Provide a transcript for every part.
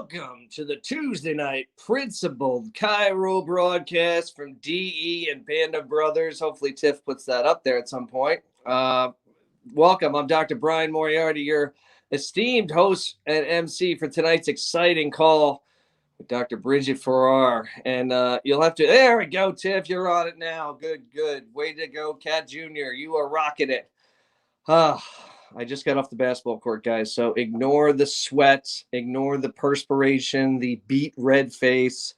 Welcome to the Tuesday night principled Chiro broadcast from DE and Band of Brothers. Hopefully Tiff puts that up there at some point. Welcome. I'm Dr. Brian Moriarty, your esteemed host and MC for tonight's exciting call with Dr. Bridget Farrar. And you'll have to, there we go, Tiff, you're on it now. Good. Way to go, Cat Jr. You are rocking it. I just got off the basketball court, guys, so ignore the sweat, ignore the perspiration, the beet red face.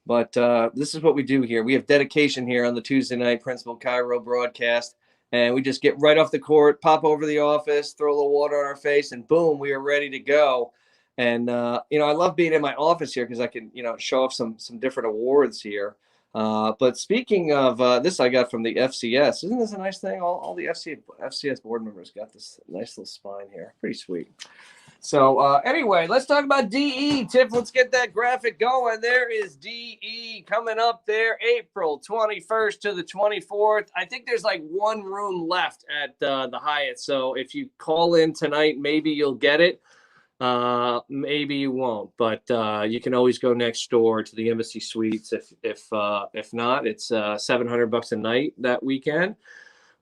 But this is what we do here. We have dedication here on the Tuesday night Principal Chiro broadcast, and we just get right off the court, pop over to the office, throw a little water on our face, and boom, we are ready to go. And, I love being in my office here because I can, show off some different awards here. But speaking of this, I got from the FCS. Isn't this a nice thing? All the FCS board members got this nice little spine here. Pretty sweet. So anyway, let's talk about DE. Tiff, let's get that graphic going. There is DE coming up there, April 21st to the 24th. I think there's like one room left at the Hyatt. So if you call in tonight, maybe you'll get it. Maybe you won't, but you can always go next door to the Embassy Suites. If not, it's $700 a night that weekend.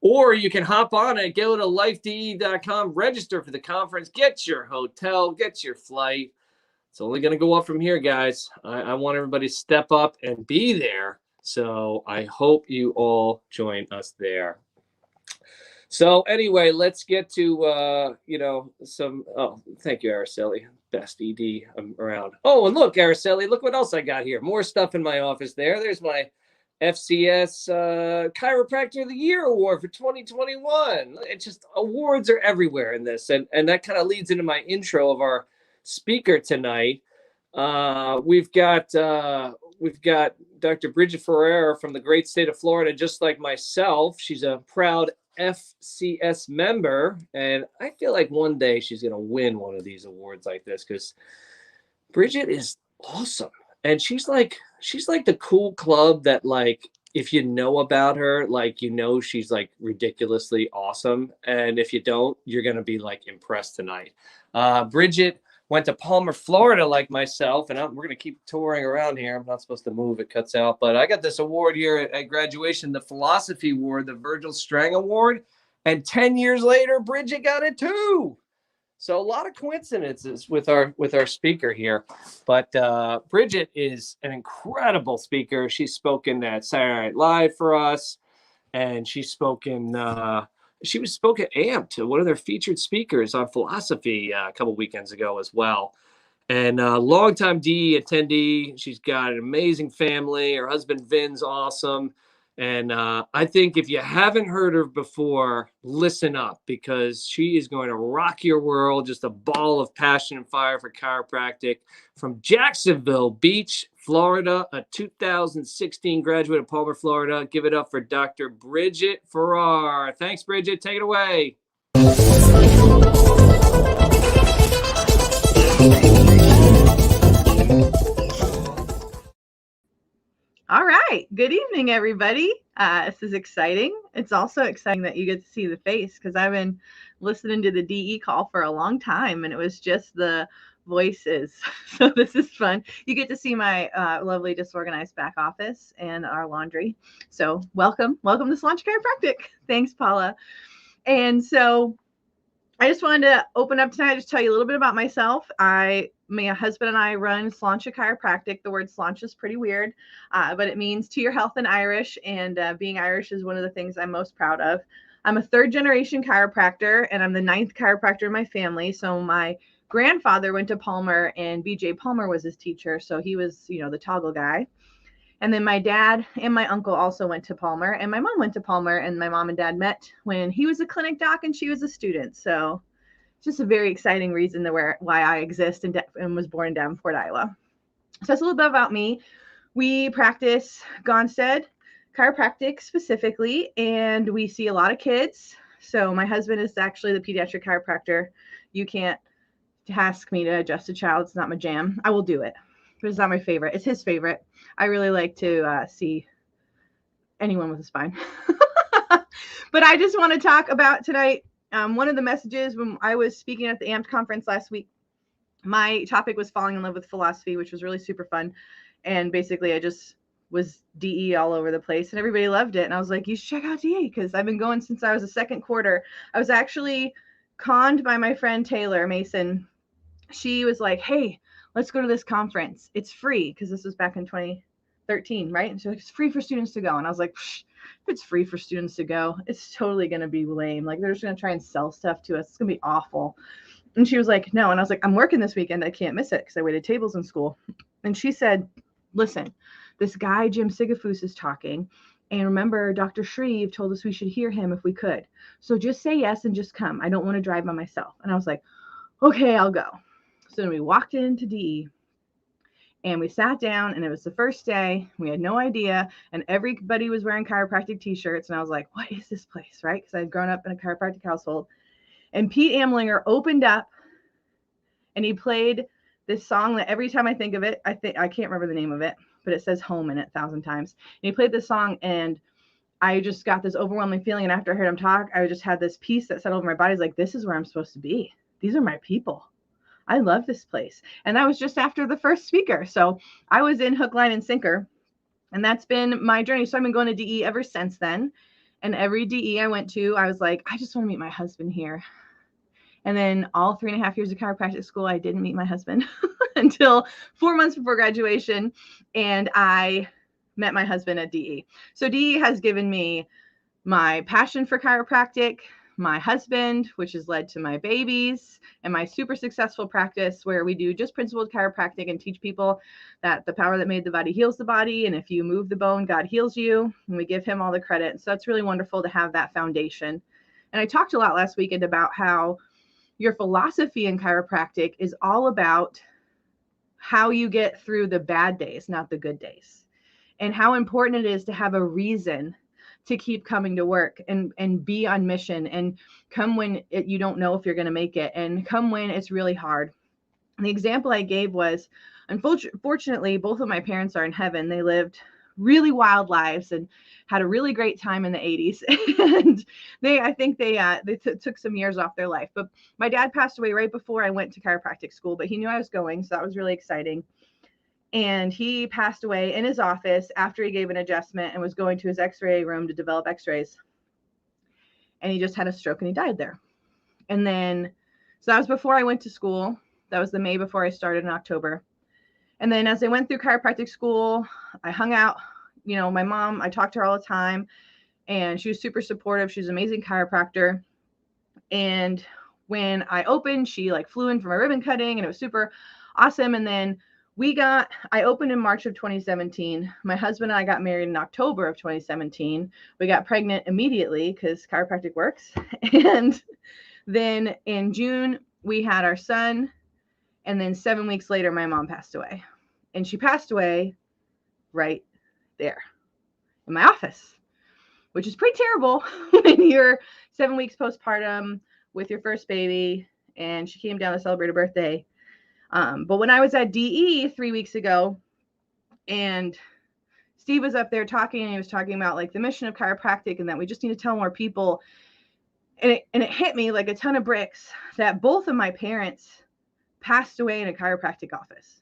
Or you can hop on it, go to lifede.com, register for the conference, get your hotel, get your flight. It's only going to go up from here, guys. I want everybody to step up and be there. So I hope you all join us there. So anyway, let's get to, some, thank you, Araceli, best ED around. Oh, and look, Araceli, look what else I got here. More stuff in my office there. There's my FCS Chiropractor of the Year Award for 2021. It's just awards are everywhere in this. And that kind of leads into my intro of our speaker tonight. We've got Dr. Bridget Farrar from the great state of Florida, just like myself. She's a proud FCS member, and I feel like one day she's going to win one of these awards like this because Bridget is awesome. And she's like the cool club that, like, if you know about her, like, she's like ridiculously awesome. And if you don't, you're going to be like impressed tonight. Bridget went to Palmer, Florida, like myself, and we're going to keep touring around here. I'm not supposed to move. It cuts out. But I got this award here at graduation, the Philosophy Award, the Virgil Strang Award. And 10 years later, Bridget got it too. So a lot of coincidences with our speaker here. But Bridget is an incredible speaker. She's spoken at Saturday Night Live for us, and she's spoken she was spoke at AMP, to one of their featured speakers on philosophy a couple weekends ago as well. And longtime DE attendee. She's got an amazing family. Her husband Vin's awesome. And I think if you haven't heard her before, listen up, because she is going to rock your world. Just a ball of passion and fire for chiropractic. From Jacksonville Beach, Florida, a 2016 graduate of Palmer, Florida. Give it up for Dr. Bridget Farrar. Thanks, Bridget. Take it away. All right. Good evening, everybody. This is exciting. It's also exciting that you get to see the face, because I've been listening to the DE call for a long time, and it was just the voices. So this is fun. You get to see my lovely disorganized back office and our laundry. So welcome to Slancha Chiropractic. Thanks, Paula. And so I just wanted to open up tonight, just tell you a little bit about myself. My husband and I run Slancha Chiropractic. The word Slancha is pretty weird, but it means to your health in Irish, and being Irish is one of the things I'm most proud of. I'm a third-generation chiropractor, and I'm the 9th chiropractor in my family. So my grandfather went to Palmer, and B.J. Palmer was his teacher, so he was, the toggle guy. And then my dad and my uncle also went to Palmer, and my mom went to Palmer, and my mom and dad met when he was a clinic doc and she was a student. So just a very exciting reason why I exist and was born in Davenport, Iowa. So that's a little bit about me. We practice Gonstead Chiropractic specifically, and we see a lot of kids. So my husband is actually the pediatric chiropractor. You can't ask me to adjust a child. It's not my jam. I will do it, but it's not my favorite. It's his favorite. I really like to see anyone with a spine. But I just want to talk about tonight. One of the messages when I was speaking at the AMP conference last week, my topic was falling in love with philosophy, which was really super fun. And basically I just was DE all over the place and everybody loved it. And I was like, you should check out DE because I've been going since I was a second quarter. I was actually conned by my friend Taylor Mason. She was like, hey, let's go to this conference. It's free, because this was back in 2013, right? And she's like, it's free for students to go. And I was like, if it's free for students to go, it's totally going to be lame. Like, they're just going to try and sell stuff to us. It's going to be awful. And she was like, no. And I was like, I'm working this weekend. I can't miss it because I waited tables in school. And she said, listen, this guy, Jim Sigafus, is talking. And remember, Dr. Shreve told us we should hear him if we could. So just say yes and just come. I don't want to drive by myself. And I was like, okay, I'll go. So then we walked into DE and we sat down, and it was the first day. We had no idea. And everybody was wearing chiropractic t-shirts. And I was like, what is this place, right? Because I had grown up in a chiropractic household. And Pete Amlinger opened up and he played this song that every time I think of it, I can't remember the name of it, but it says home in it 1,000 times. And he played this song, and I just got this overwhelming feeling. And after I heard him talk, I just had this peace that settled over my body. Like, this is where I'm supposed to be. These are my people. I love this place. And that was just after the first speaker. So I was in hook, line, and sinker. And that's been my journey. So I've been going to DE ever since then. And every DE I went to, I was like, I just want to meet my husband here. And then all 3.5 years of chiropractic school, I didn't meet my husband until 4 months before graduation. And I met my husband at DE. So DE has given me my passion for chiropractic, my husband, which has led to my babies, and my super successful practice where we do just principled chiropractic and teach people that the power that made the body heals the body. And if you move the bone, God heals you. And we give him all the credit. So it's really wonderful to have that foundation. And I talked a lot last weekend about how your philosophy in chiropractic is all about how you get through the bad days, not the good days, and how important it is to have a reason to keep coming to work and be on mission, and come when you don't know if you're going to make it, and come when it's really hard. And the example I gave was, unfortunately, both of my parents are in heaven. They lived really wild lives and had a really great time in the 80s. And I think they took some years off their life. But my dad passed away right before I went to chiropractic school, but he knew I was going. So that was really exciting. And he passed away in his office after he gave an adjustment and was going to his x-ray room to develop x-rays. And he just had a stroke and he died there. And then, so that was before I went to school. That was the May before I started in October. And then as I went through chiropractic school, I hung out, my mom, I talked to her all the time, and she was super supportive. She's an amazing chiropractor. And when I opened, she flew in for my ribbon cutting, and it was super awesome. And then I opened in March of 2017. My husband and I got married in October of 2017. We got pregnant immediately because chiropractic works. And then in June, we had our son. And then 7 weeks later, my mom passed away. And she passed away right there in my office, which is pretty terrible when you're 7 weeks postpartum with your first baby. And she came down to celebrate her birthday. But when I was at DE 3 weeks ago, and Steve was up there talking, and he was talking about the mission of chiropractic and that we just need to tell more people. And it hit me like a ton of bricks that both of my parents passed away in a chiropractic office.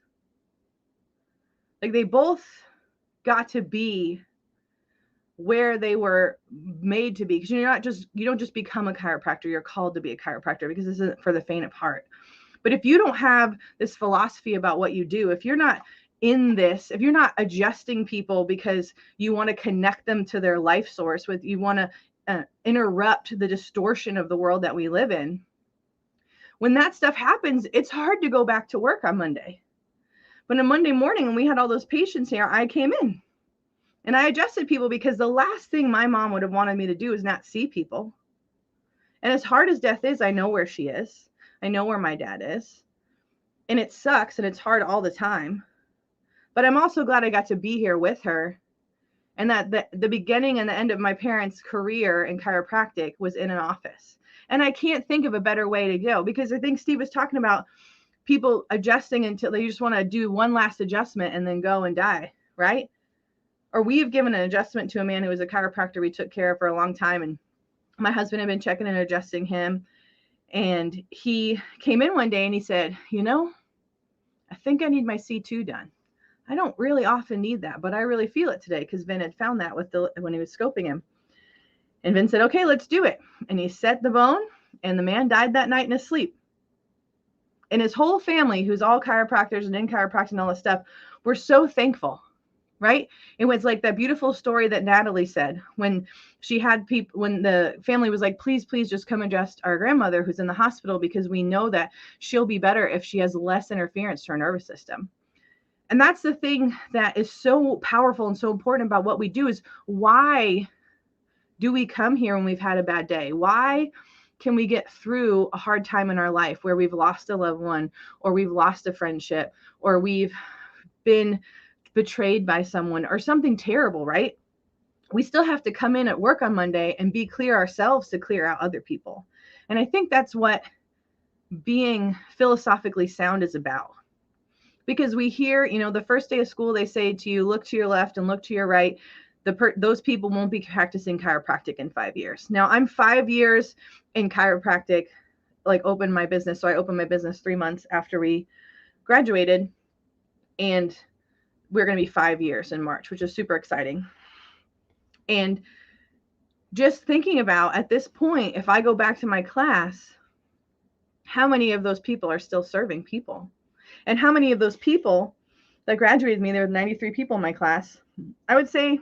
They both got to be where they were made to be, because you don't just become a chiropractor. You're called to be a chiropractor, because this isn't for the faint of heart. But if you don't have this philosophy about what you do, if you're not in this, if you're not adjusting people because you want to connect them to their life source, you want to interrupt the distortion of the world that we live in, when that stuff happens, it's hard to go back to work on Monday. But on Monday morning, when we had all those patients here, I came in and I adjusted people, because the last thing my mom would have wanted me to do is not see people. And as hard as death is, I know where she is. I know where my dad is. And it sucks, and it's hard all the time. But I'm also glad I got to be here with her, and that the beginning and the end of my parents' career in chiropractic was in an office. And I can't think of a better way to go, because I think Steve was talking about people adjusting until they just want to do one last adjustment and then go and die, right? Or we've given an adjustment to a man who was a chiropractor we took care of for a long time, and my husband had been checking and adjusting him. And he came in one day and he said, I think I need my C2 done. I don't really often need that, but I really feel it today because Vin had found that when he was scoping him. And Vin said, okay, let's do it. And he set the bone, and the man died that night in his sleep. And his whole family, who's all chiropractors and in chiropractic and all this stuff, were so thankful, right? It was like that beautiful story that Natalie said when she had people, when the family was like, please, please just come adjust our grandmother who's in the hospital because we know that she'll be better if she has less interference to her nervous system. And that's the thing that is so powerful and so important about what we do is why do we come here when we've had a bad day? Why can we get through a hard time in our life where we've lost a loved one or we've lost a friendship or we've been betrayed by someone or something terrible, right? We still have to come in at work on Monday and be clear ourselves to clear out other people. And I think that's what being philosophically sound is about. Because we hear, the first day of school, they say to you, look to your left and look to your right. Those people won't be practicing chiropractic in 5 years. Now, I'm 5 years in chiropractic, opened my business. So I opened my business 3 months after we graduated. And we're going to be 5 years in March, which is super exciting. And just thinking about at this point, if I go back to my class, how many of those people are still serving people? And how many of those people that graduated me, there were 93 people in my class, I would say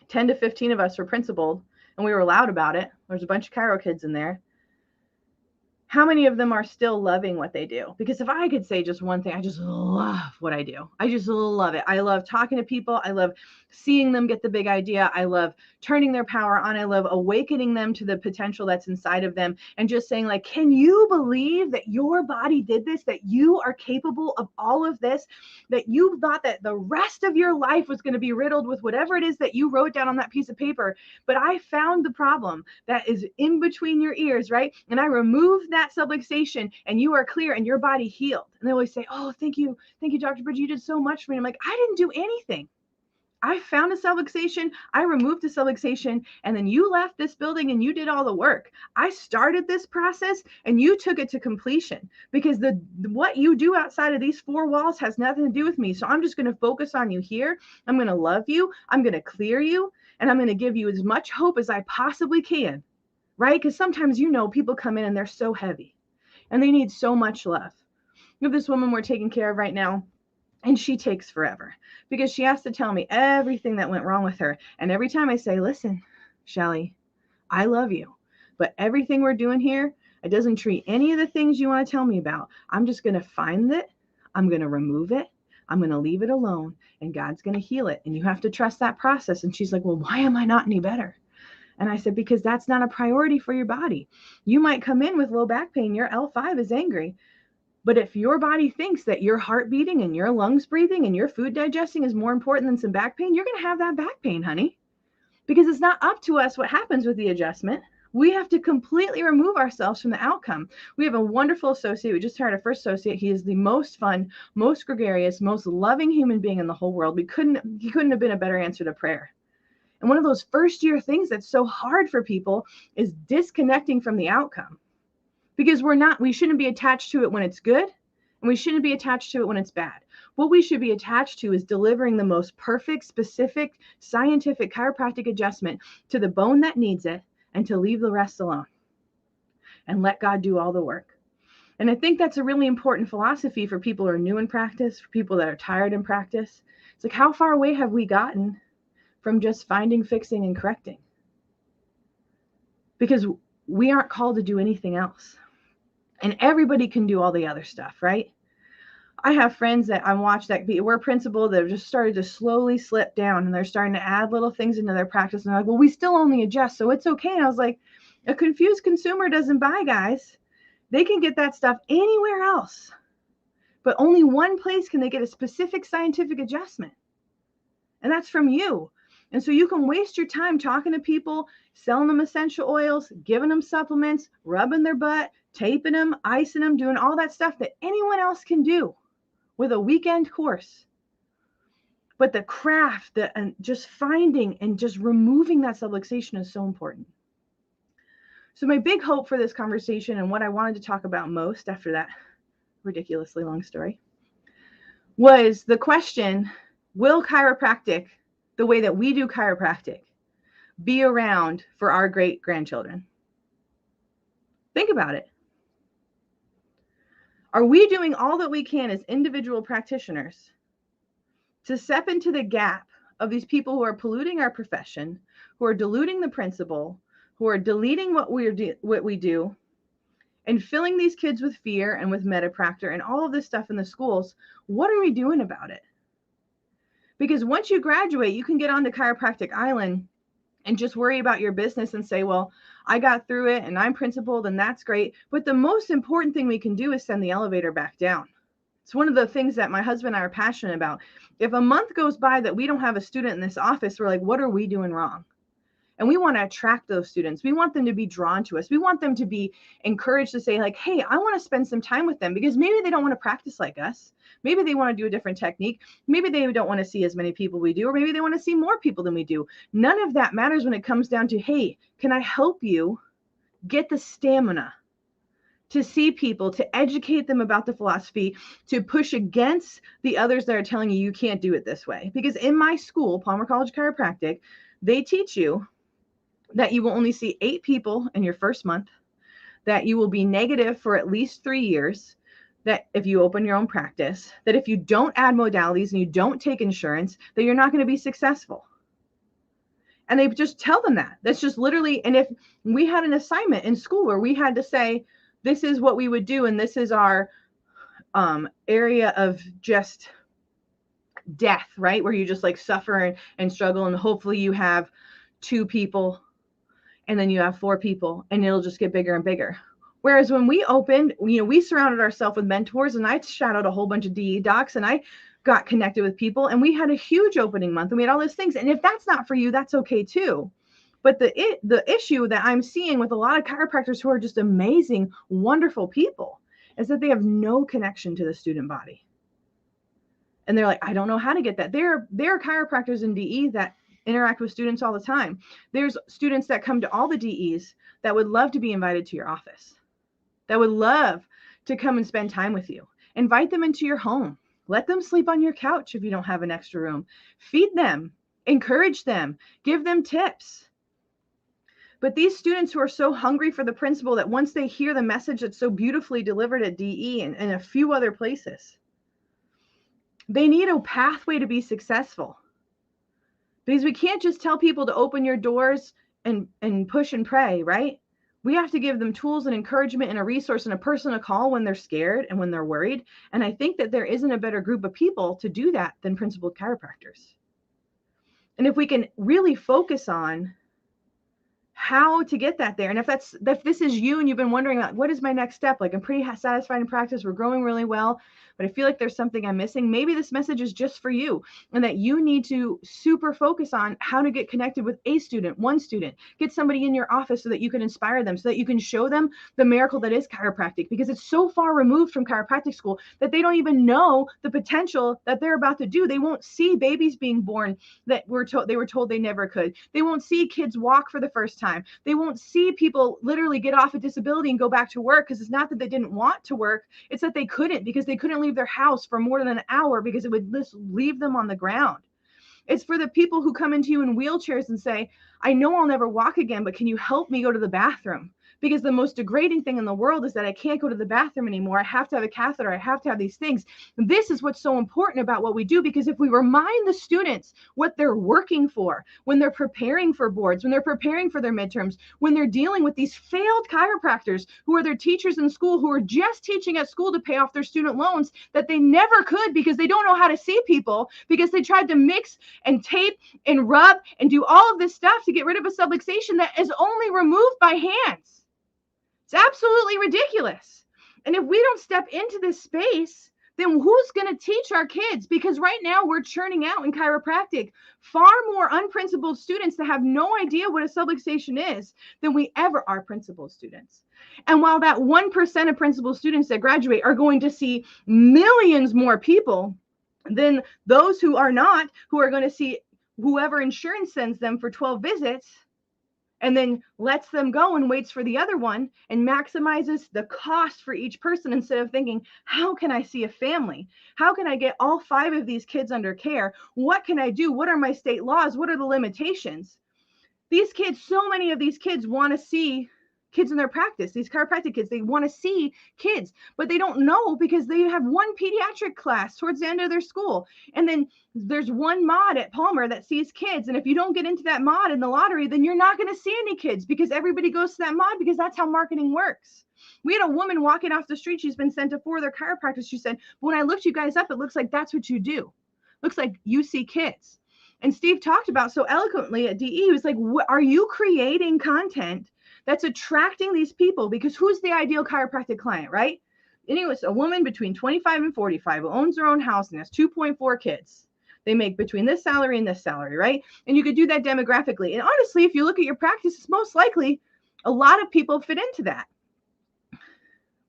10 to 15 of us were principled and we were loud about it. There's a bunch of chiro kids in there. How many of them are still loving what they do? Because if I could say just one thing, I just love what I do. I just love it. I love talking to people. I love seeing them get the big idea. I love turning their power on. I love awakening them to the potential that's inside of them and just saying like, can you believe that your body did this, that you are capable of all of this, that you thought that the rest of your life was going to be riddled with whatever it is that you wrote down on that piece of paper. But I found the problem that is in between your ears, right? And I removed that subluxation and you are clear and your body healed. And they always say, oh, thank you, Dr. Bridget, you did so much for me. I'm like, I didn't do anything. I found a subluxation, I removed a subluxation, and then you left this building and you did all the work. I started this process and you took it to completion because what you do outside of these four walls has nothing to do with me. So I'm just going to focus on you here. I'm going to love you. I'm going to clear you, and I'm going to give you as much hope as I possibly can, right? Because sometimes, people come in and they're so heavy and they need so much love. We have this woman we're taking care of right now. And she takes forever because she has to tell me everything that went wrong with her. And every time I say, listen, Shelly, I love you, but everything we're doing here, it doesn't treat any of the things you want to tell me about. I'm just going to find it. I'm going to remove it. I'm going to leave it alone, and God's going to heal it. And you have to trust that process. And she's like, well, why am I not any better? And I said, because that's not a priority for your body. You might come in with low back pain. Your L5 is angry. But if your body thinks that your heart beating and your lungs breathing and your food digesting is more important than some back pain, you're going to have that back pain, honey, because it's not up to us what happens with the adjustment. We have to completely remove ourselves from the outcome. We have a wonderful associate. We just hired our first associate. He is the most fun, most gregarious, most loving human being in the whole world. He couldn't have been a better answer to prayer. And one of those first year things that's so hard for people is disconnecting from the outcome. Because we shouldn't be attached to it when it's good, and we shouldn't be attached to it when it's bad. What we should be attached to is delivering the most perfect, specific, scientific chiropractic adjustment to the bone that needs it and to leave the rest alone and let God do all the work. And I think that's a really important philosophy for people who are new in practice, for people that are tired in practice. It's like, how far away have we gotten from just finding, fixing, and correcting? Because we aren't called to do anything else. And everybody can do all the other stuff, right? I have friends that I watch that we're principled that have just started to slowly slip down, and they're starting to add little things into their practice. And they're like, well, we still only adjust, so it's okay. And I was like, a confused consumer doesn't buy, guys. They can get that stuff anywhere else, but only one place can they get a specific scientific adjustment. And that's from you. And so you can waste your time talking to people, selling them essential oils, giving them supplements, rubbing their butt, taping them, icing them, doing all that stuff that anyone else can do with a weekend course. But the craft, and just finding and just removing that subluxation is so important. So my big hope for this conversation, and what I wanted to talk about most after that ridiculously long story, was the question, will chiropractic, the way that we do chiropractic, be around for our great grandchildren? Think about it. Are we doing all that we can as individual practitioners to step into the gap of these people who are polluting our profession, who are diluting the principle, who are deleting what we do, and filling these kids with fear and with metapractor and all of this stuff in the schools? What are we doing about it? Because once you graduate, you can get onto Chiropractic Island and just worry about your business and say, well, I got through it and I'm principled and that's great. But the most important thing we can do is send the elevator back down. It's one of the things that my husband and I are passionate about. If a month goes by that we don't have a student in this office, we're like, what are we doing wrong? And we want to attract those students. We want them to be drawn to us. We want them to be encouraged to say, like, hey, I want to spend some time with them, because maybe they don't want to practice like us. Maybe they want to do a different technique. Maybe they don't want to see as many people we do, or maybe they want to see more people than we do. None of that matters when it comes down to, hey, can I help you get the stamina to see people, to educate them about the philosophy, to push against the others that are telling you you can't do it this way? Because in my school, Palmer College Chiropractic, they teach you that you will only see 8 people in your first month, that you will be negative for at least 3 years, that if you open your own practice, that if you don't add modalities and you don't take insurance, that you're not going to be successful. And they just tell them that. That's just literally, and if we had an assignment in school where we had to say, this is what we would do, and this is our area of just death, right? Where you just like suffer and struggle, and hopefully you have 2 people, and then you have 4 people, and it'll just get bigger and bigger. Whereas when we opened, we surrounded ourselves with mentors, and I shadowed a whole bunch of DE docs, and I got connected with people, and we had a huge opening month, and we had all these things. And if that's not for you, that's okay too. But the issue that I'm seeing with a lot of chiropractors who are just amazing, wonderful people is that they have no connection to the student body. And they're like, I don't know how to get that. There are chiropractors in DE that interact with students all the time. There's students that come to all the DEs that would love to be invited to your office, that would love to come and spend time with you. Invite them into your home. Let them sleep on your couch if you don't have an extra room. Feed them, encourage them, give them tips. But these students who are so hungry for the principle that once they hear the message that's so beautifully delivered at DE and a few other places, they need a pathway to be successful. Because we can't just tell people to open your doors and push and pray, right? We have to give them tools and encouragement and a resource and a person to call when they're scared and when they're worried. And I think that there isn't a better group of people to do that than principled chiropractors. And if we can really focus on how to get that there, and if this is you and you've been wondering, like, what is my next step? Like, I'm pretty satisfied in practice, we're growing really well, but I feel like there's something I'm missing. Maybe this message is just for you, and that you need to super focus on how to get connected with a student, one student, get somebody in your office so that you can inspire them, so that you can show them the miracle that is chiropractic, because it's so far removed from chiropractic school that they don't even know the potential that they're about to do. They won't see babies being born that they were told they never could. They won't see kids walk for the first time. They won't see people literally get off a disability and go back to work, because it's not that they didn't want to work, it's that they couldn't, because they couldn't leave their house for more than an hour because it would just leave them on the ground. It's for the people who come into you in wheelchairs and say, I know I'll never walk again, but can you help me go to the bathroom? Because the most degrading thing in the world is that I can't go to the bathroom anymore. I have to have a catheter. I have to have these things. This is what's so important about what we do, because if we remind the students what they're working for, when they're preparing for boards, when they're preparing for their midterms, when they're dealing with these failed chiropractors who are their teachers in school, who are just teaching at school to pay off their student loans that they never could because they don't know how to see people, because they tried to mix and tape and rub and do all of this stuff to get rid of a subluxation that is only removed by hands. It's absolutely ridiculous. And if we don't step into this space, then who's going to teach our kids? Because right now we're churning out in chiropractic far more unprincipled students that have no idea what a subluxation is than we ever are principled students. And while that 1% of principled students that graduate are going to see millions more people than those who are not, who are going to see whoever insurance sends them for 12 visits, and then lets them go and waits for the other one and maximizes the cost for each person instead of thinking, how can I see a family? How can I get all 5 of these kids under care? What can I do? What are my state laws? What are the limitations? These kids, so many of these kids want to see kids in their practice. These chiropractic kids, they want to see kids, but they don't know because they have one pediatric class towards the end of their school. And then there's one mod at Palmer that sees kids. And if you don't get into that mod in the lottery, then you're not going to see any kids because everybody goes to that mod because that's how marketing works. We had a woman walking off the street. She's been sent to 4 other chiropractors. She said, when I looked you guys up, it looks like that's what you do. Looks like you see kids. And Steve talked about so eloquently at DE, he was like, are you creating content that's attracting these people? Because who's the ideal chiropractic client, right? Anyway, it's a woman between 25 and 45 who owns her own house and has 2.4 kids. They make between this salary and this salary, right? And you could do that demographically. And honestly, if you look at your practice, it's most likely a lot of people fit into that.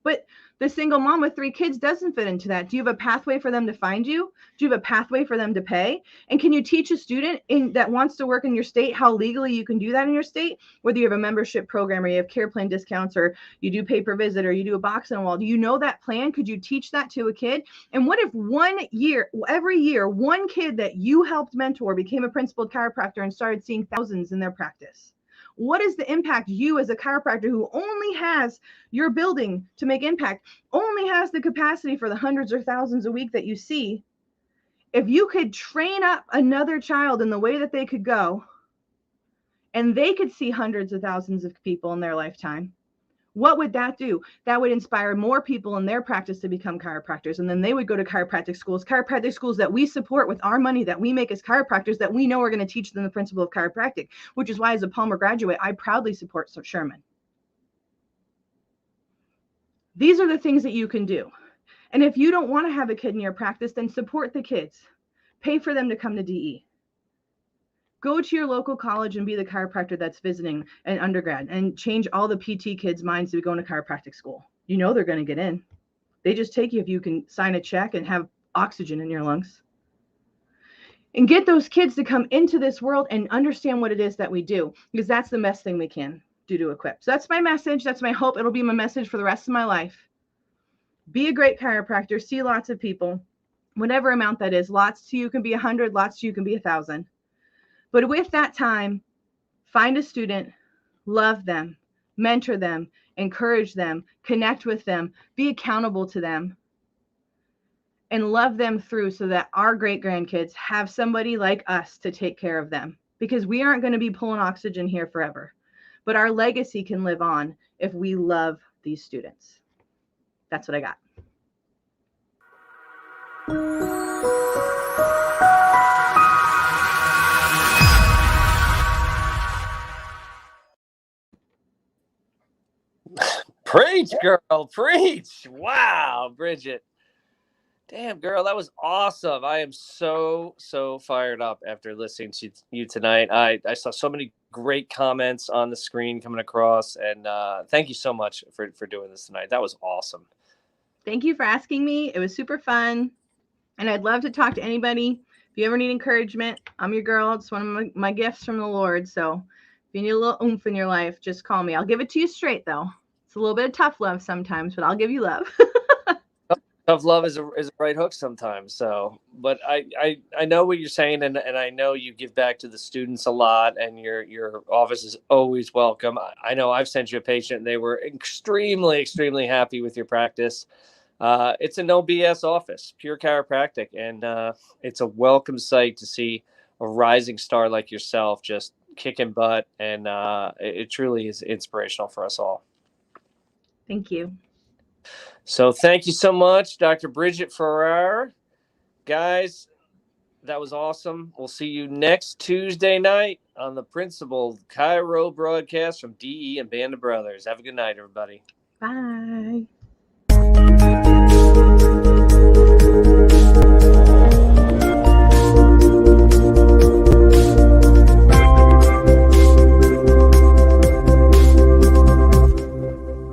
But the single mom with 3 kids doesn't fit into that. Do you have a pathway for them to find you? Do you have a pathway for them to pay? And can you teach a student that wants to work in your state how legally you can do that in your state? Whether you have a membership program or you have care plan discounts or you do pay per visit or you do a box on a wall. Do you know that plan? Could you teach that to a kid? And what if every year, one kid that you helped mentor became a principal chiropractor and started seeing thousands in their practice? What is the impact you as a chiropractor who only has your building to make impact, only has the capacity for the hundreds or thousands a week that you see? If you could train up another child in the way that they could go and they could see hundreds of thousands of people in their lifetime, what would that do? That would inspire more people in their practice to become chiropractors. And then they would go to chiropractic schools that we support with our money that we make as chiropractors that we know are going to teach them the principle of chiropractic, which is why as a Palmer graduate, I proudly support Sherman. These are the things that you can do. And if you don't want to have a kid in your practice, then support the kids. Pay for them to come to DE. Go to your local college and be the chiropractor that's visiting an undergrad and change all the PT kids' minds to go to chiropractic school. You know they're going to get in. They just take you if you can sign a check and have oxygen in your lungs. And get those kids to come into this world and understand what it is that we do, because that's the best thing we can do to equip. So that's my message. That's my hope. It'll be my message for the rest of my life. Be a great chiropractor. See lots of people, whatever amount that is. Lots to you can be 100. Lots to you can be 1,000. But with that time, find a student, love them, mentor them, encourage them, connect with them, be accountable to them, and love them through so that our great-grandkids have somebody like us to take care of them. Because we aren't going to be pulling oxygen here forever. But our legacy can live on if we love these students. That's what I got. Preach, girl, preach. Wow, Bridget. Damn, girl, that was awesome. I am so fired up after listening to you tonight. I saw so many great comments on the screen coming across, and thank you so much for doing this tonight. That was awesome. Thank you for asking me. It was super fun, and I'd love to talk to anybody. If you ever need encouragement, I'm your girl. It's one of my gifts from the Lord, so if you need a little oomph in your life, just call me. I'll give it to you straight, though. It's a little bit of tough love sometimes, but I'll give you love. Tough love is a right hook sometimes. So, but I know what you're saying, and I know you give back to the students a lot, and your office is always welcome. I know I've sent you a patient, and they were extremely happy with your practice. It's a no BS office, pure chiropractic, and it's a welcome sight to see a rising star like yourself just kicking butt, and it truly is inspirational for us all. Thank you. So thank you so much, Dr. Bridget Farrar. Guys, that was awesome. We'll see you next Tuesday night on the Principal Chiro broadcast from DE and Band of Brothers. Have a good night, everybody. Bye.